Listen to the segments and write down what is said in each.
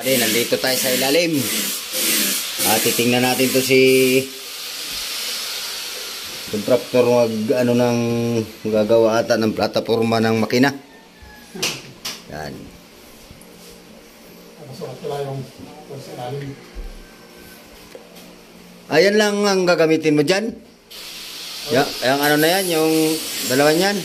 kabady, nandito tayo sa ilalim. Titingnan natin to si contractor ano ng gagawa ata ng plataforma ng makina. Yan. Ayan lang ang gagamitin mo dyan. Yung ano na yan, yung dalawa niyan.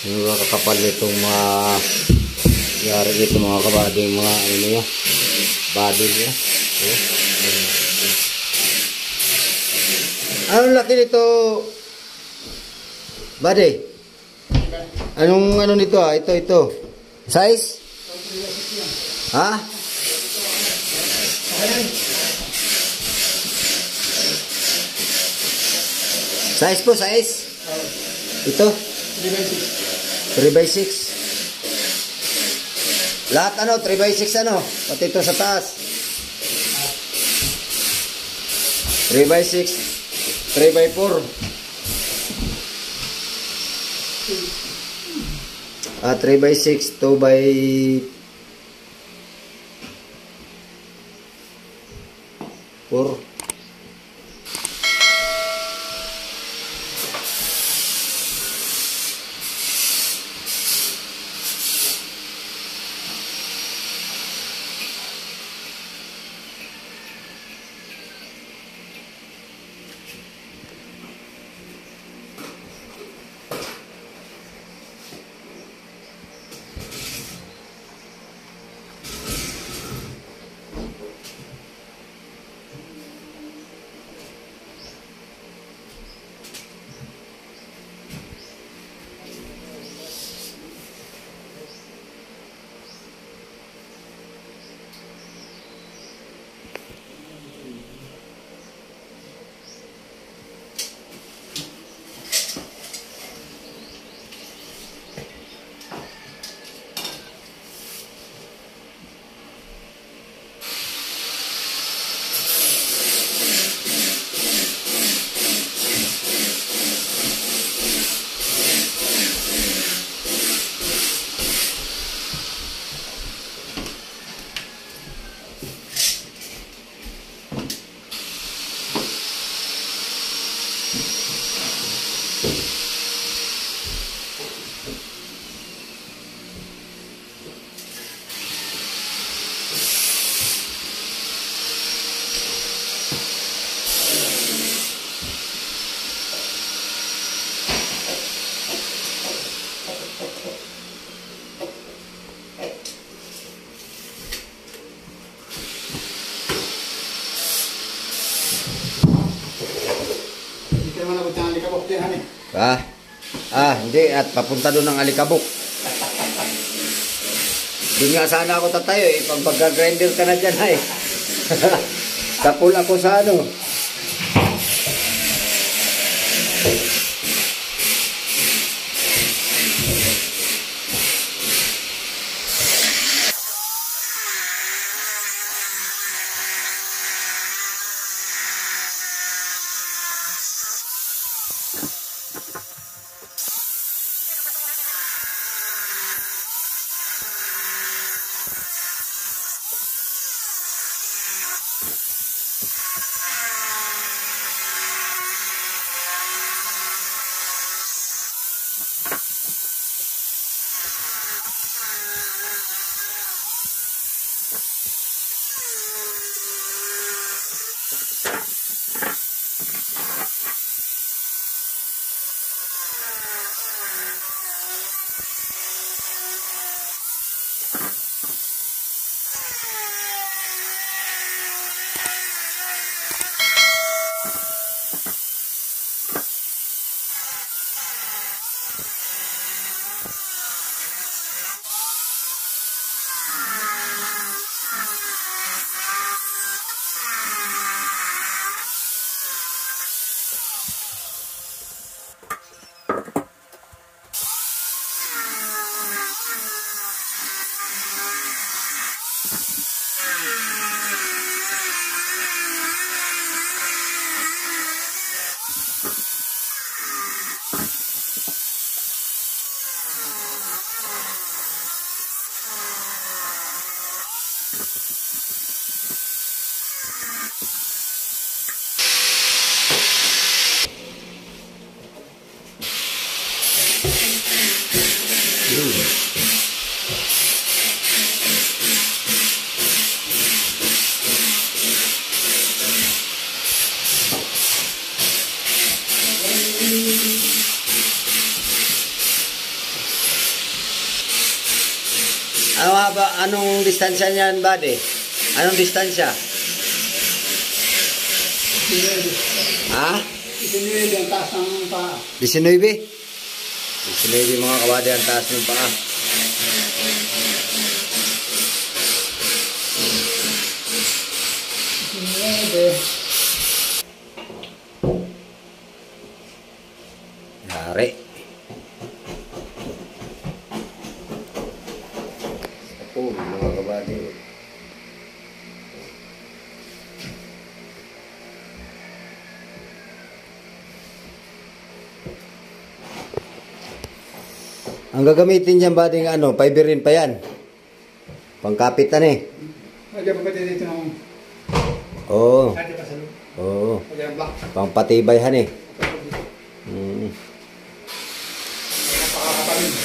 Yung mga kakapal nitong mga yari nito mga kabady, yung mga ano niya, body niya. Anong laki nito, body? Anong ano nito Ito. Size? Ha? Size po, size? Ito? 3x6. Lahat ano, 3x6 ano? Pati ito sa taas. 3x6, 3x4. 3x6, 2x4. Hindi. At papunta doon ng alikabok. Doon nga sana ako tatayo eh. Pag pagka-grinder ka na dyan ay. Kapul ako sa ano. Ano ba? Anong distansya niyan, buddy? Anong distansya? Ha? 19 ang taas ng paa. 19? 19 mga kabady ang taas ng paa. Yari. Oh, mga kabady. Ang gagamitin dyan ba ding ano, fiberin pa yan? Pangkapitan eh. Lagyan pa dito ng... Oo. Lagyan pa sa loob. Oo. Lagyan black. Pangpatibayhan eh. Napakakaparin.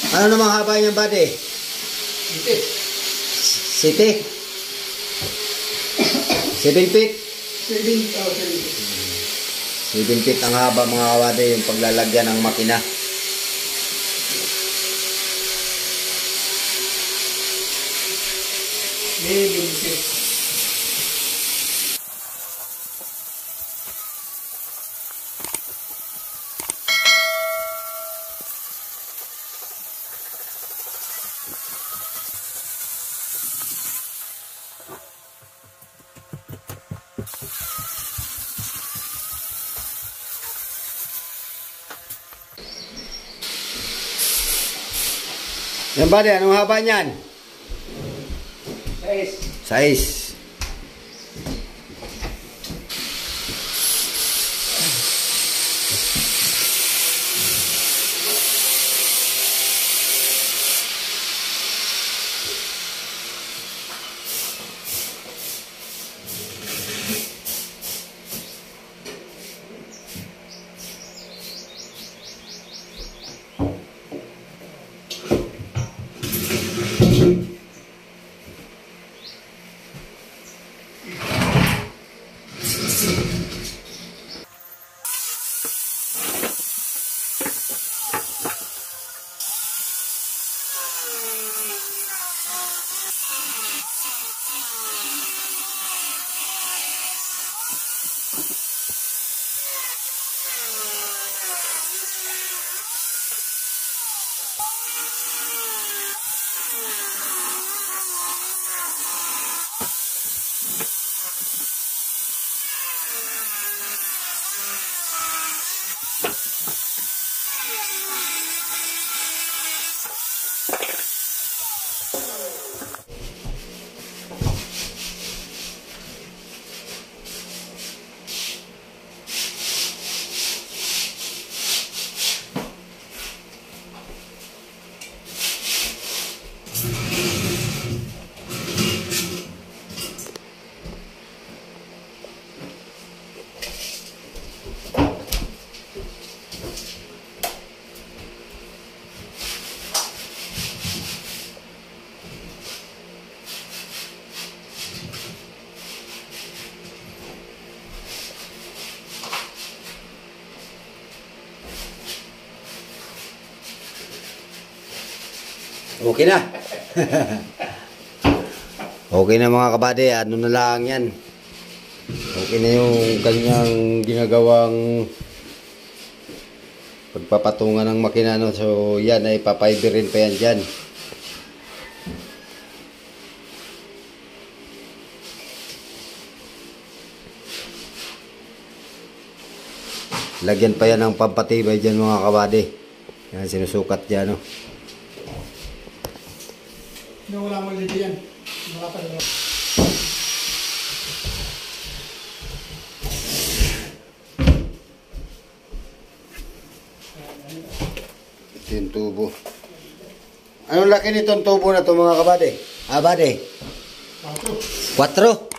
Ano namang haba niyan, buddy? Ito. City? 7 feet? 7 feet ang haba mga kabady yung paglalagyan ng makina. Yan buddy, anong haba niyan? 6. Okay na. Okay na mga kabady, ano na lang yan. Okay na yung kanyang ginagawang pagpapatungan ng makina. No? So yan ay papiberin pa yan dyan. Lagyan pa yan ng pampatibay dyan mga kabady. Yan, sinusukat dyan, no? Yung wala mo dito yan. Wala pa rin. Ito yung tubo. Anong laki nitong tubo na to mga kabady? Bady? 4?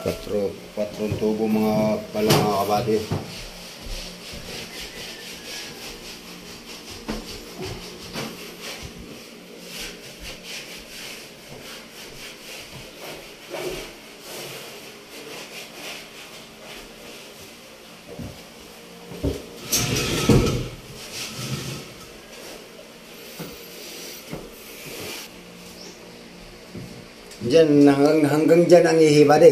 4 tubo mga pala mga kabady. Diyan, hanggang dyan ang ihiba di.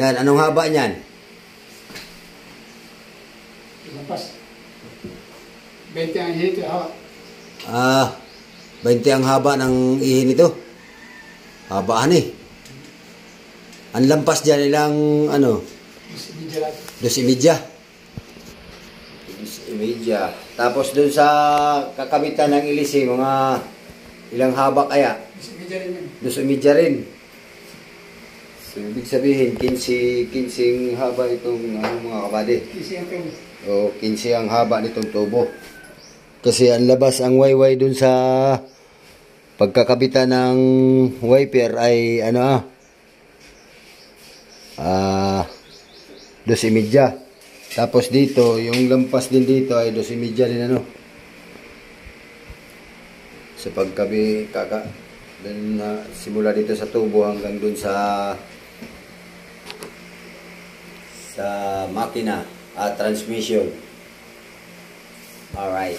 Yan, anong haba niyan? Lampas. 20 ang hito. 20 ang haba ng ihi nito. Habaan eh. Ang lampas dyan ilang ano? 2.5. 2.5. Tapos dun sa kakabitan ng ilisi, mga ilang haba kaya? 2.5 rin. So, ibig sabihin, 15 haba itong mga kabady. 15 ang tubo. O, 15 ang haba nitong tubo. Kasi ang labas, ang wayway dun sa pagkakabitan ng wiper ay 2.5. Tapos dito, yung lampas din dito ay 2.5 din sa pagkabi simula dito sa tubo hanggang dun sa makina at transmission. Alright.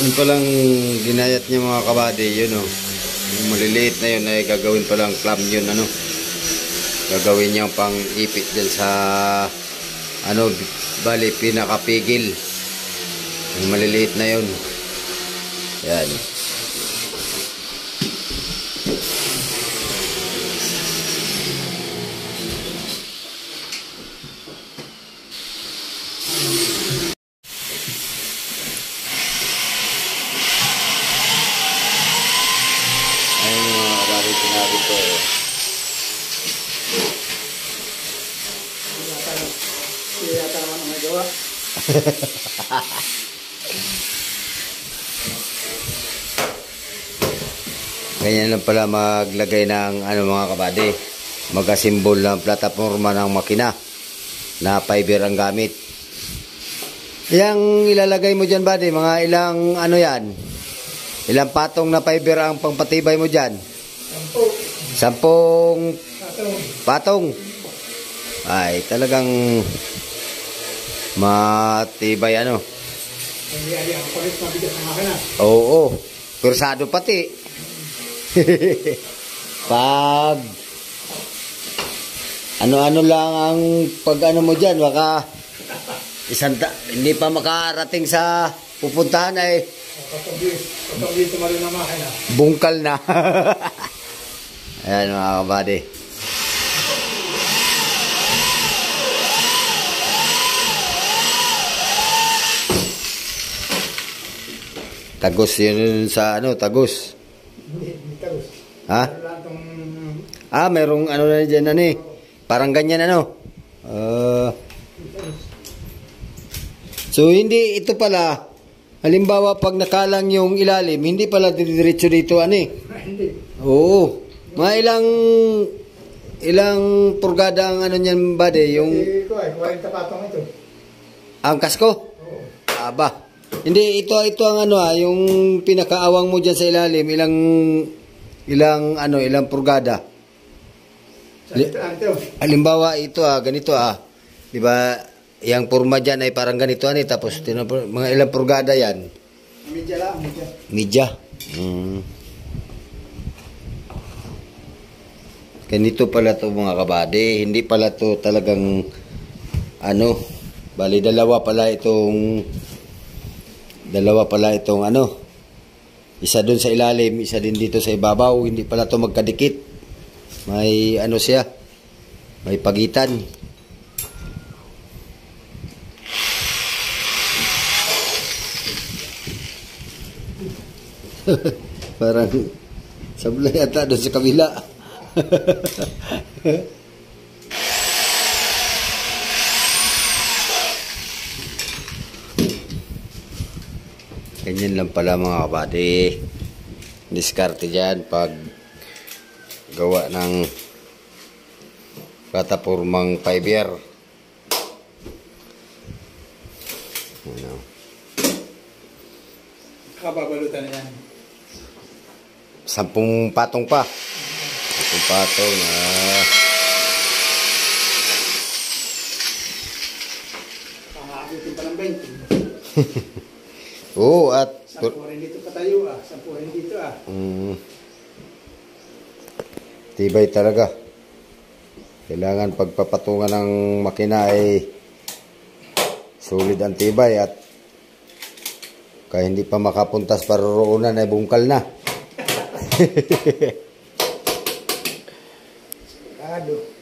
Yun palang ginayat niya mga kabady, yun o. Yung maliliit na yun ay gagawin palang clam yun, Gagawin niyang pang-ipit dyan sa ano, bali pinakapigil. Yung maliliit na yun. Yan. Ayun mga kabady, sinabi ko. Hindi yata naman ang magawa. Ganyan lang pala maglagay ng ano mga kabady. Mag-asimbol ng plataforma ng makina na fiber ang gamit. Yang ilalagay mo dyan, buddy, mga ilang ano yan? Ilang patong na fiber ang pangpatibay mo dyan? 10 patong. Ay, talagang matibay ano. Hindi, ang kulit mabigat ng makina. Oo, kursado pati. Pag ano-ano lang ang pag ano mo dyan, baka hindi pa makarating sa pupuntahan ay Kapag dito mali na makina. bungkal na. Ayan mga kabady. Tagos yun sa ano, tagos. Hindi tagos. Ha? Lahat ng Ah, merong ano na dyan ano eh. Parang ganyan ano. So hindi ito pala, halimbawa pag nakalang yung ilalim, hindi pala diretso dito ano eh. hindi. Oo. Mga ilang purgada ang ano niyan buddy, yung Hindi ko ay 40 patong ito. angkas ko. Oo. Aba. Hindi ito ang ano yung pinakaawang mo diyan sa ilalim, ilang purgada. Ito. Halimbawa ito ganito 'Di ba? Yang purma diyan ay parang ganito tapos mga ilang purgada 'yan. Media lang, media. Media. Ganito pala to mga kabady, hindi pala to talagang ano, bali dalawa pala itong ano. Isa doon sa ilalim, isa din dito sa ibabaw, hindi pala to magkadikit. May ano siya, may pagitan. Parang sablay ata doon sa kabila. Ganyan lang pala mga kabady. Diskarte dyan pag gawa ng platapormang fiber. Ano? Kababalutan na yan. 10 patong pa. 10 patong. Pangabutin pa ng 20. Oo, at 10 rin dito patayo 10 rin dito tibay talaga. Kailangan pagpapatungan ng makina ay solid ang tibay at kaya hindi pa makapuntas paroroonan ay bungkal na. Sigurado.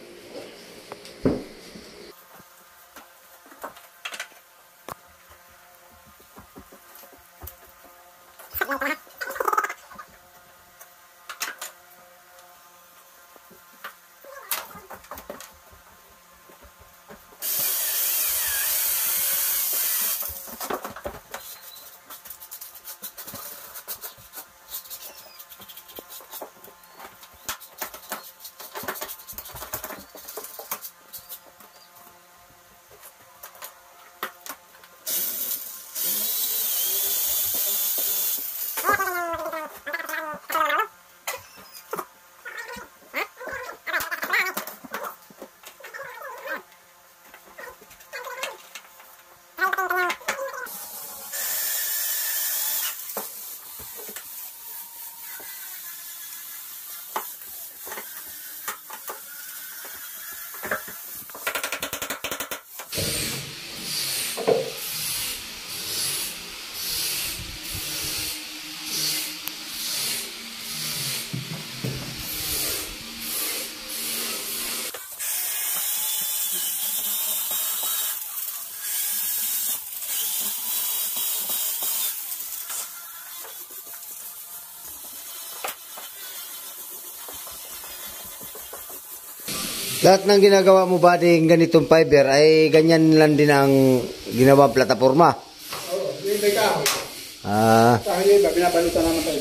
Lahat ng ginagawa mo ba ding ganitong fiber ay ganyan lang din ang ginawa plataforma? Oo, yung may kahoy. Ah. Kahoy yung iba, binabalutan naman tayo.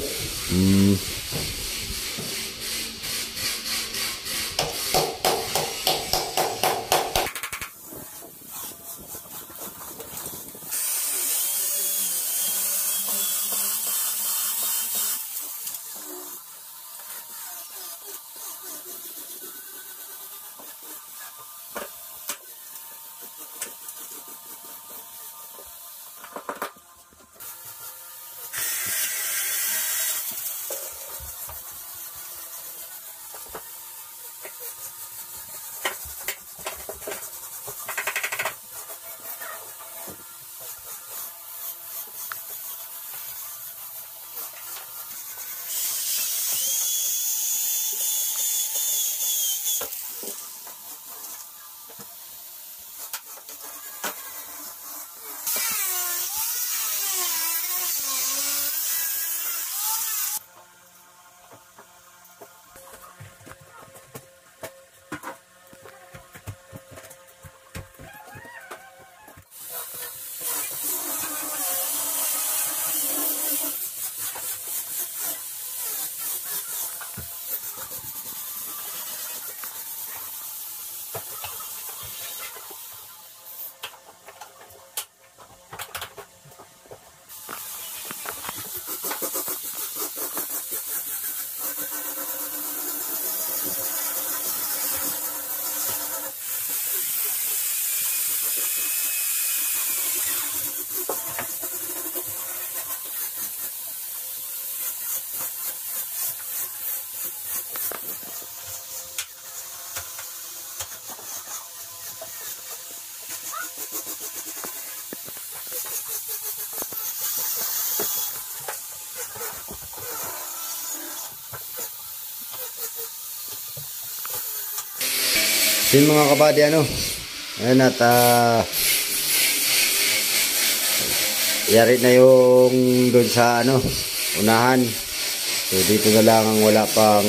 Yung mga kabady ano. Ayan at yari na yung doon sa ano, unahan. So dito na lang ang wala pang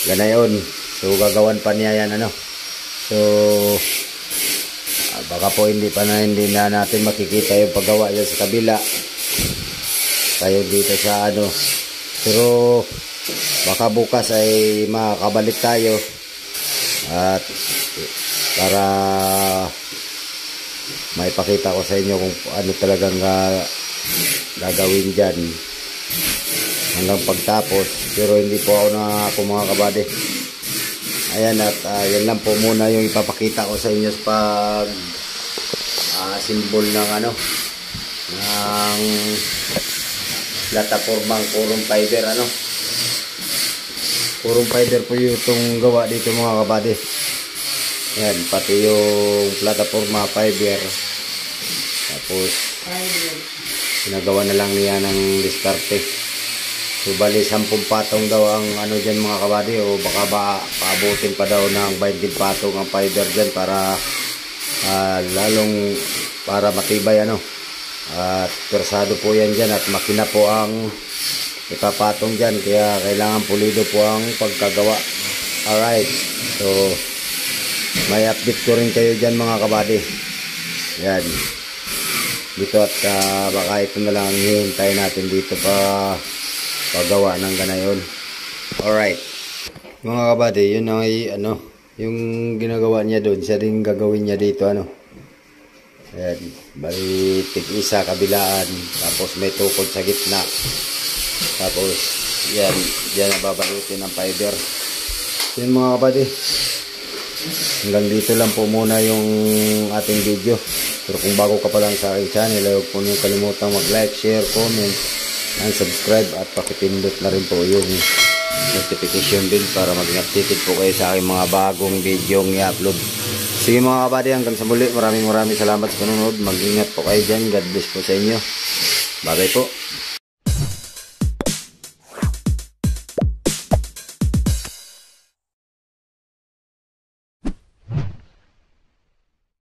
ganayon. So gagawan pa niya yan ano. So baka po hindi na natin makikita yung paggawa yan sa kabila. Tayo dito sa ano. Pero baka bukas ay makakabalik tayo at para maipakita ko sa inyo kung ano talagang gagawin dyan hanggang pagtapos. Pero hindi po ako mga kabady. Ayan at yan lang po muna yung ipapakita ko sa inyo sa pag symbol ng ano ng platapormang purong fiber ano. Purong fiber po yung itong gawa dito mga kabady. Yan, pati yung plataforma fiber. Tapos sinagawa na lang niya ng diskarte. So bali 10 patong daw ang ano dyan mga kabady. O baka paabutin pa daw ng 20 patong ang fiber dyan para lalong para matibay ano. At persado po yan dyan at makina po ang ipapatong dyan, kaya kailangan pulido po ang pagkagawa. Alright, so may update ko rin kayo dyan mga kabady. Yan dito at baka ito na lang hihintay natin dito pa paggawa ng ganayon. Alright mga kabady, yun ay ano yung ginagawa niya doon, siya rin gagawin niya dito ano. Ayan, bali tig-isa kabilaan, tapos may tukod sa gitna. Tapos yan, diyan nababalutin ng fiber. Yun mga kabady, hanggang dito lang po muna yung ating video. Pero kung bago ka pa lang sa aking channel, huwag po niyong kalimutang mag-like, share, comment, and subscribe. At pakipindot na rin po yung notification bell para maging updated po kayo sa aking mga bagong video ng i-upload. Sige mga kabady, hanggang sa muli, maraming salamat sa panonood. Mag-ingat po kayo dyan. God bless po sa inyo. Bye bye po.